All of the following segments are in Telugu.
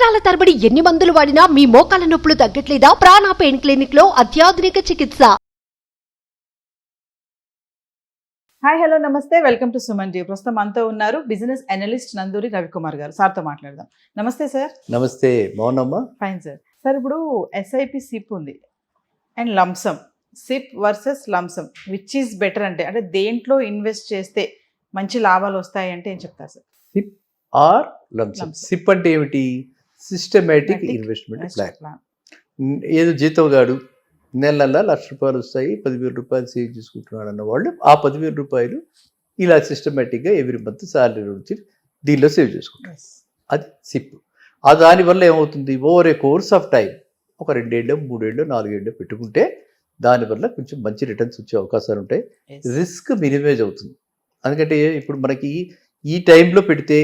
సంవత్సరాల తరబడి ఎన్ని మందులు వాడినా మీ మోకాల నొప్పులు తగ్గట్లేదా? ప్రాణ పెయిన్ క్లినిక్ లో అత్యాధునిక చికిత్స. హాయ్ హలో నమస్తే, వెల్కమ్ టు సుమన్ టీవీ. ప్రస్తుతం మనతో ఉన్నారు బిజినెస్ అనలిస్ట్ నందూరి రవికుమార్ గారు. సార్తో మాట్లాడదాం. నమస్తే సార్. నమస్తే, బాగున్నామ్మా? Fine sir. సార్ ఇప్పుడు ఎస్ఐపి సిప్ ఉంది and lump sum, SIP versus lump sum which is better అంటే దేంట్లో ఇన్వెస్ట్ చేస్తే మంచి లాభాలు వస్తాయి అంటే ఏం చెప్తారు sir? SIP or lump sum. SIP అంటే ఏమిటి? Systematic investment plan. ఏదో జీతంగాడు నెల నెల ₹1,00,000 వస్తాయి, 10,000 రూపాయలు సేవ్ చేసుకుంటున్నాడు అన్న వాళ్ళు ఆ 10,000 రూపాయలు ఇలా సిస్టమేటిక్గా ఎవ్రీ మంత్ శాలరీ నుంచి దీనిలో సేవ్ చేసుకుంటారు. అది సిప్. ఆ దానివల్ల ఏమవుతుంది, over a course of time ఒక 2 ఏళ్ళు 3 ఏళ్ళు 4 ఏళ్ళు పెట్టుకుంటే దానివల్ల కొంచెం మంచి రిటర్న్స్ వచ్చే అవకాశాలు ఉంటాయి. రిస్క్ మినిమైజ్ అవుతుంది. ఎందుకంటే ఇప్పుడు మనకి ఈ టైంలో పెడితే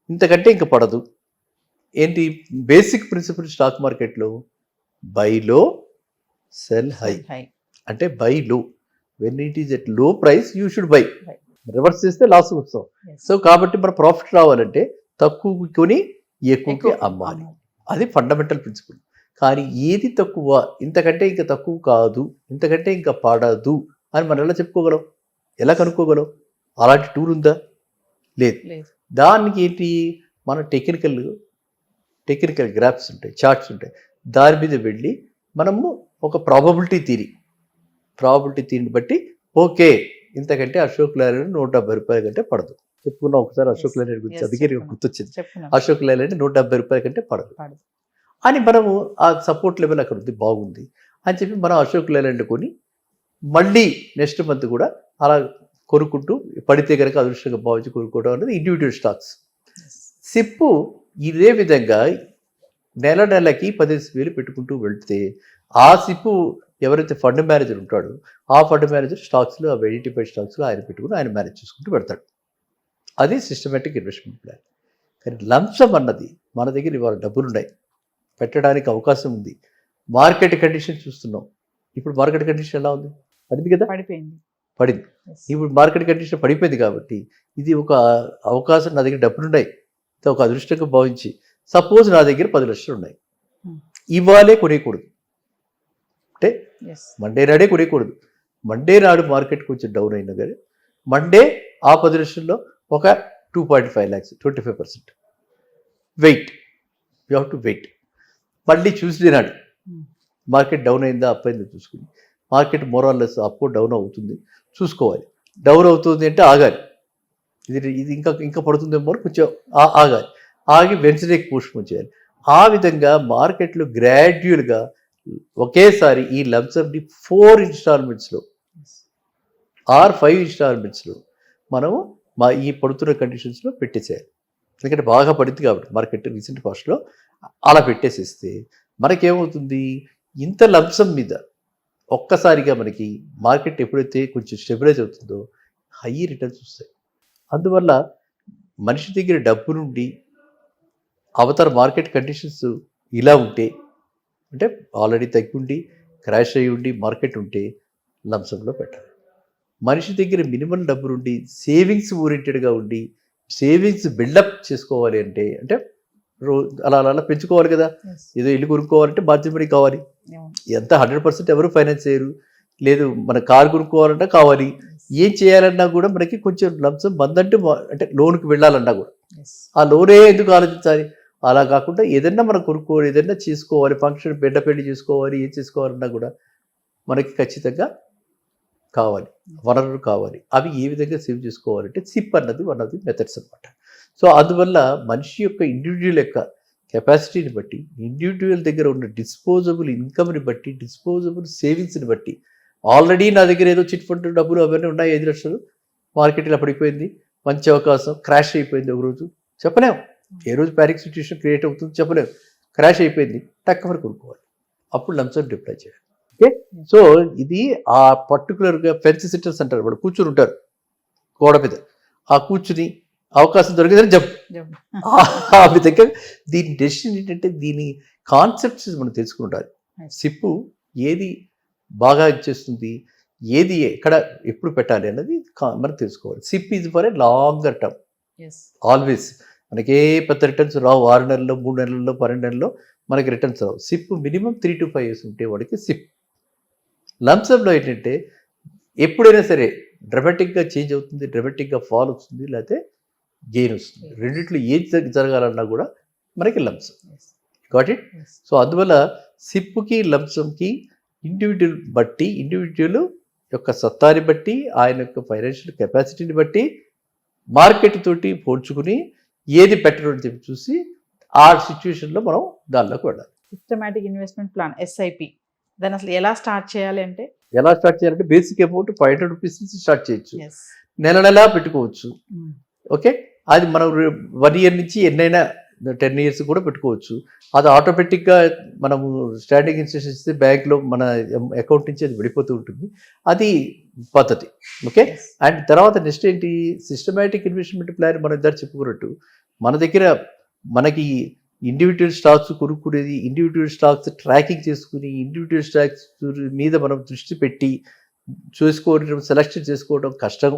ఇంతకంటే ఇంకా పడదు. ఏంటి బేసిక్ ప్రిన్సిపల్ స్టాక్ మార్కెట్లో? బై లో సెల్ హై. అంటే బై లో, వెన్ ఇట్ ఈస్ ఎట్ లో price you should buy. Reverse చేస్తే లాస్ వస్తాం. సో కాబట్టి మన ప్రాఫిట్ రావాలంటే తక్కువ కొని ఎక్కువకి అమ్మాలి. అది ఫండమెంటల్ ప్రిన్సిపల్. కానీ ఏది తక్కువ, ఇంతకంటే ఇంకా తక్కువ కాదు, ఇంతకంటే ఇంకా పడదు అని మనం ఎలా చెప్పుకోగలం? ఎలా కనుక్కోగలం? అలాంటి టూల్ ఉందా? లేదు. దానికి ఏంటి, మన టెక్నికల్ గ్రాఫ్స్ ఉంటాయి, చార్ట్స్ ఉంటాయి. దాని మీద వెళ్ళి మనము ఒక ప్రాబబిలిటీ థియరీని బట్టి ఓకే ఇంతకంటే అశోక్ లైలాండ్ ₹170 కంటే పడదు. చెప్పుకున్నాం ఒకసారి అశోక్ లైలాండ్ గురించి, అందుకే గుర్తొచ్చింది. అశోక్ లైలాండ్ ₹170 కంటే పడదు అని మనము ఆ సపోర్ట్ లెవెల్ అక్కడ ఉంది, బాగుంది అని చెప్పి మనం అశోక్ లైలాండ్ కొని మళ్ళీ నెక్స్ట్ మంత్ కూడా అలా కొనుక్కుంటూ పడితే కనుక అదృష్టంగా భావించి కొనుక్కోవడం అనేది ఇండివిజువల్ స్టాక్స్. సిప్పు ఇదే విధంగా నెలకి 10,000 పెట్టుకుంటూ వెళ్తే ఆ సిప్పు ఎవరైతే ఫండ్ మేనేజర్ ఉంటాడో ఆ ఫండ్ మేనేజర్ స్టాక్స్లో ఆ ఐడెంటిఫైడ్ స్టాక్స్లో ఆయన పెట్టుకుని ఆయన మేనేజ్ చేసుకుంటూ పెడతాడు. అది సిస్టమేటిక్ ఇన్వెస్ట్మెంట్ ప్లాన్. కానీ లంసమ్ అన్నది మన దగ్గర ఇవాళ డబ్బులు ఉన్నాయి, పెట్టడానికి అవకాశం ఉంది. మార్కెట్ కండిషన్ చూస్తున్నాం. ఇప్పుడు మార్కెట్ కండిషన్ ఎలా ఉంది? పడింది కదా, పడింది. ఇప్పుడు మార్కెట్ కండిషన్ పడిపోయింది కాబట్టి ఇది ఒక అవకాశం. నా దగ్గర డబ్బులు ఉన్నాయి, ఒక అదృష్టంగా భావించి సపోజ్ నా దగ్గర 10 లక్షలు ఉన్నాయి, ఇవాళే కొనేయకూడదు. అంటే మండే నాడే కొనేయకూడదు. మండే నాడు మార్కెట్ కొంచెం డౌన్ అయినా కానీ మండే ఆ 10 లక్షల్లో ఒక 2.5 lakhs 25% wait. You have to wait. మళ్ళీ ట్యూస్డే నాడు మార్కెట్ డౌన్ అయిందా అప్ అయిందా చూసుకుని, మార్కెట్ మోరాల్లెస్ అప్ డౌన్ అవుతుంది చూసుకోవాలి. డౌన్ అవుతుంది అంటే ఆగాలి. ఇది ఇంకా పడుతుందేమో కొంచెం ఆగాలి. ఆగి వెన్స్డేకి పోస్ట్పోన్ చేయాలి. ఆ విధంగా మార్కెట్లో గ్రాడ్యువల్గా ఒకేసారి ఈ లంసమ్ని 4 ఇన్స్టాల్మెంట్స్లో ఆర్ 5 ఇన్స్టాల్మెంట్స్లో మనము ఈ పడుతున్న కండిషన్స్లో పెట్టేసేయాలి. ఎందుకంటే బాగా పడింది కాబట్టి మార్కెట్ రీసెంట్ పాస్ట్లో అలా పెట్టేసేస్తే మనకేమవుతుంది, ఇంత లంసమ్ మీద ఒక్కసారిగా మనకి మార్కెట్ ఎప్పుడైతే కొంచెం స్టెబిలైజ్ అవుతుందో హై రిటర్న్స్ వస్తాయి. అందువల్ల మనిషి దగ్గర డబ్బు నుండి అవతల మార్కెట్ కండిషన్స్ ఇలా ఉంటే, అంటే ఆల్రెడీ తగ్గి ఉండి క్రాష్ అయ్యి ఉండి మార్కెట్ ఉంటే లంసంలో పెట్టాలి. మనిషి దగ్గర మినిమం డబ్బు నుండి సేవింగ్స్ ఓరియంటెడ్గా ఉండి సేవింగ్స్ బిల్డప్ చేసుకోవాలి అంటే అలా పెంచుకోవాలి కదా. ఏదో ఇల్లు కొనుక్కోవాలంటే బాధ్యత మనీ కావాలి. ఎంత 100% ఎవరు ఫైనాన్స్ చేయరు. లేదు మన కారు కొనుక్కోవాలన్నా కావాలి. ఏం చేయాలన్నా కూడా మనకి కొంచెం లంసం బందంటే అంటే లోన్కి వెళ్ళాలన్నా కూడా ఆ లోనే ఎందుకు ఆలోచించాలి? అలా కాకుండా ఏదన్నా మనం కొనుక్కోవాలి, ఏదన్నా చేసుకోవాలి, ఫంక్షన్ బిడ్డ పెళ్లి చేసుకోవాలి, ఏం చేసుకోవాలన్నా కూడా మనకి ఖచ్చితంగా కావాలి, వనరులు కావాలి. అవి ఏ విధంగా సేవ్ చేసుకోవాలంటే సిప్ అన్నది వన్ ఆఫ్ ది మెథడ్స్ అనమాట. సో అందువల్ల మనిషి యొక్క ఇండివిజువల్ యొక్క కెపాసిటీని బట్టి, ఇండివిజువల్ దగ్గర ఉన్న డిస్పోజబుల్ ఇన్కమ్ని బట్టి, డిస్పోజబుల్ సేవింగ్స్ని బట్టి, ఆల్రెడీ నా దగ్గర ఏదో చిట్ ఫండ్ డబ్బులు అవన్నీ ఉన్నాయి 5 లక్షలు, మార్కెట్ ఇలా పడిపోయింది, మంచి అవకాశం, క్రాష్ అయిపోయింది ఒకరోజు, చెప్పలేము ఏ రోజు ప్యానిక్ సిచ్యుయేషన్ క్రియేట్ అవుతుంది చెప్పలేము. క్రాష్ అయిపోయింది, టక్కమని కొనుక్కోవాలి, అప్పుడు లంసమ్ డిప్లాయ్ చేయాలి. ఓకే. సో ఇది ఆ పర్టికులర్గా ఫెన్స్ సిట్టర్స్ అంటారు, వాళ్ళు కూర్చుని ఉంటారు గోడ మీద, ఆ కూర్చుని అవకాశం దొరికిందని జంప్. ఆ విధంగా దీని డెసిషన్ ఏంటంటే దీని కాన్సెప్ట్స్ మనం తెలుసుకుంటారు. సిప్పు ఏది బాగా ఇచ్చేస్తుంది, ఏది ఎక్కడ ఎప్పుడు పెట్టాలి అన్నది మనం తెలుసుకోవాలి. SIP is for a longer term always. మనకి ఏ పెద్ద రిటర్న్స్ రావు, 6 నెలల్లో, 3 నెలల్లో, 12 నెలల్లో మనకి returns Rao. SIP minimum 3 to 5 years ఉంటే వాడికి సిప్. లంసంలో ఏంటంటే ఎప్పుడైనా సరే డ్రమాటిక్గా చేంజ్ అవుతుంది, డ్రమాటిక్గా ఫాల్ వస్తుంది, లేకపోతే గెయిన్ వస్తుంది. రెండిట్లో ఏది జరగాలన్నా కూడా మనకి లంసం. Got it? సో అందువల్ల సిప్కి లంసంకి ఇండివిజువల్ బట్టి, ఇండివిజువల్ యొక్క సత్తాని బట్టి, ఆయన యొక్క ఫైనాన్షియల్ కెపాసిటీని బట్టి మార్కెట్ తోటి పోల్చుకుని ఏది బెటర్ అని చెప్పి చూసి ఆ సిచ్యువేషన్లో మనం దానిలోకి వెళ్ళాలి. సిస్టమాటిక్ ఇన్వెస్ట్మెంట్ ప్లాన్ SIP దాన్ని అసలు ఎలా స్టార్ట్ చేయాలి అంటే ఎలా స్టార్ట్ చేయాలంటే బేసిక్ అమౌంట్ 500 రూపీస్ నుంచి స్టార్ట్ చేయొచ్చు, yes. నెల నెలా పెట్టుకోవచ్చు. ఓకే, అది మనం 1 year నుంచి ఎన్నైనా 10 years కూడా పెట్టుకోవచ్చు. అది ఆటోమేటిక్గా మనము స్టాండింగ్ ఇన్స్ట్రక్షన్స్ ఇస్తే బ్యాంక్లో మన అకౌంట్ నుంచి అది విడిపోతూ ఉంటుంది. అది పద్ధతి. Okay, Yes. అండ్ తర్వాత నెక్స్ట్ ఏంటి, సిస్టమేటిక్ ఇన్వెస్ట్మెంట్ ప్లాన్ మనం ఇద్దరు చెప్పుకున్నట్టు మన దగ్గర మనకి ఇండివిజువల్ స్టాక్స్ కొనుక్కునేది, ఇండివిజువల్ స్టాక్స్ ట్రాకింగ్ చేసుకుని, ఇండివిజువల్ స్టాక్స్ మీద మనం దృష్టి పెట్టి చూసుకోవడం, సెలెక్షన్ చేసుకోవడం కష్టం.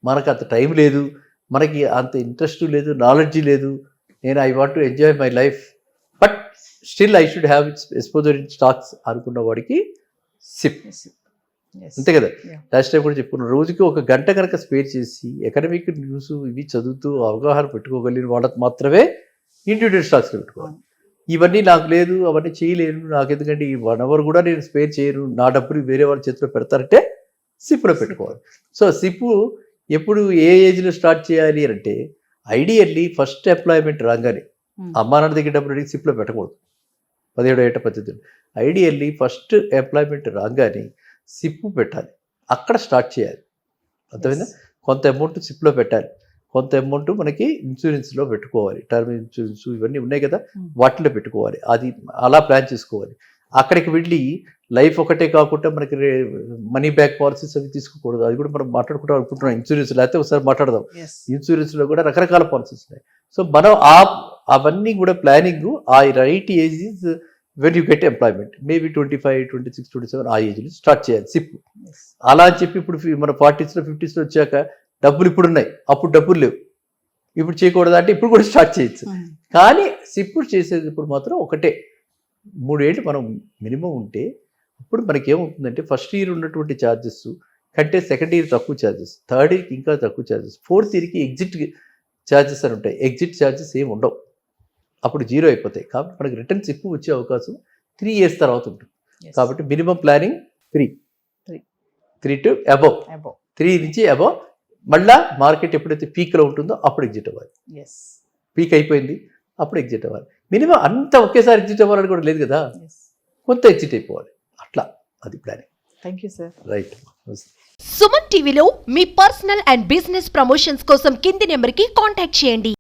మనకు అంత టైం లేదు, మనకి అంత ఇంట్రెస్ట్ లేదు, నాలెడ్జ్ లేదు. నేను I want to enjoy my life but still I should have it's exposure in stocks అనుకున్న వాడికి సిప్. అంతే కదా, Yeah. లాస్ట్ టైం కూడా చెప్పుకున్నాను. రోజుకి 1 గంట కనుక స్పేర్ చేసి ఎకనమిక్ న్యూస్ ఇవి చదువుతూ అవగాహన పెట్టుకోగలిగిన వాళ్ళకి మాత్రమే ఇండివిజువల్ స్టాక్స్లో పెట్టుకోవాలి. ఇవన్నీ నాకు లేదు, అవన్నీ చేయలేను, నాకు ఎందుకంటే ఈ 1 hour కూడా నేను స్పేర్ చేయను, నా డబ్బులు వేరే వాళ్ళ చేతిలో పెడతారంటే సిప్లో పెట్టుకోవాలి. సో సిప్ ఎప్పుడు ఏ ఏజ్లో స్టార్ట్ చేయాలి అంటే ఐడియల్లీ ఫస్ట్ ఎంప్లాయ్మెంట్ రాగానే అమ్మా నాన్న దగ్గర డబ్బులు అడిగి సిప్లో పెట్టకూడదు. 17 ఏట 18. ఐడియల్లీ ఫస్ట్ ఎంప్లాయ్మెంట్ రాగానే సిప్ పెట్టాలి, అక్కడ స్టార్ట్ చేయాలి. అర్థమైందా? కొంత అమౌంట్ సిప్లో పెట్టాలి, కొంత అమౌంట్ మనకి ఇన్సూరెన్స్లో పెట్టుకోవాలి. టర్మ్ ఇన్సూరెన్స్ ఇవన్నీ ఉన్నాయి కదా, వాటిలో పెట్టుకోవాలి. అది అలా ప్లాన్ చేసుకోవాలి. అక్కడికి వెళ్ళి లైఫ్ ఒకటే కాకుండా మనకి మనీ బ్యాక్ పాలసీస్ అవి తీసుకోకూడదు. అది కూడా మనం మాట్లాడుకుంటాం అనుకుంటున్నాం. ఇన్సూరెన్స్ లేకపోతే ఒకసారి మాట్లాడదాం. Yes. ఇన్సూరెన్స్లో కూడా రకరకాల పాలసీస్ ఉన్నాయి. సో మనం అవన్నీ కూడా ప్లానింగ్ ఆ right age is when you get employment, maybe 25, 26, 27 ఆ ఏజ్లో స్టార్ట్ చేయాలి సిప్. Yes. అలా అని చెప్పి ఇప్పుడు మన 40s, 50s వచ్చాక డబ్బులు ఇప్పుడు ఉన్నాయి, అప్పుడు డబ్బులు లేవు, ఇప్పుడు చేయకూడదు అంటే ఇప్పుడు కూడా స్టార్ట్ చేయొచ్చు. కానీ సిప్ చేసేది ఇప్పుడు మాత్రం ఒకటే, 3 ఏళ్ళు మనం మినిమం ఉంటే ఇప్పుడు మనకి ఏమవుతుందంటే ఫస్ట్ ఇయర్ ఉన్నటువంటి ఛార్జెస్ కంటే సెకండ్ ఇయర్ తక్కువ ఛార్జెస్, థర్డ్ ఇయర్కి ఇంకా తక్కువ ఛార్జెస్, ఫోర్త్ ఇయర్కి ఎగ్జిట్ ఛార్జెస్ అని ఉంటాయి. ఎగ్జిట్ ఛార్జెస్ ఏమి ఉండవు, అప్పుడు 0 అయిపోతాయి. కాబట్టి మనకి రిటర్న్స్ ఎక్కువ వచ్చే అవకాశం 3 years తర్వాత ఉంటుంది. Yes. కాబట్టి minimum planning 3 to above, Above. 3 నుంచి అబవ్. మళ్ళా మార్కెట్ ఎప్పుడైతే పీక్లో ఉంటుందో అప్పుడు ఎగ్జిట్ అవ్వాలి. Yes. పీక్ అయిపోయింది అప్పుడు ఎగ్జిట్ అవ్వాలి. మినిమం అంత ఒకేసారి ఎగ్జిట్ అవ్వాలని కూడా లేదు కదా, Yes. కొంత ఎగ్జిట్ అయిపోవాలి. అట్లా అది planning. Thank you, sir. Right. Suman టీవీలో మీ పర్సనల్ అండ్ బిజినెస్ ప్రమోషన్స్ కోసం కింది నెంబర్కి కాంటాక్ట్ చేయండి.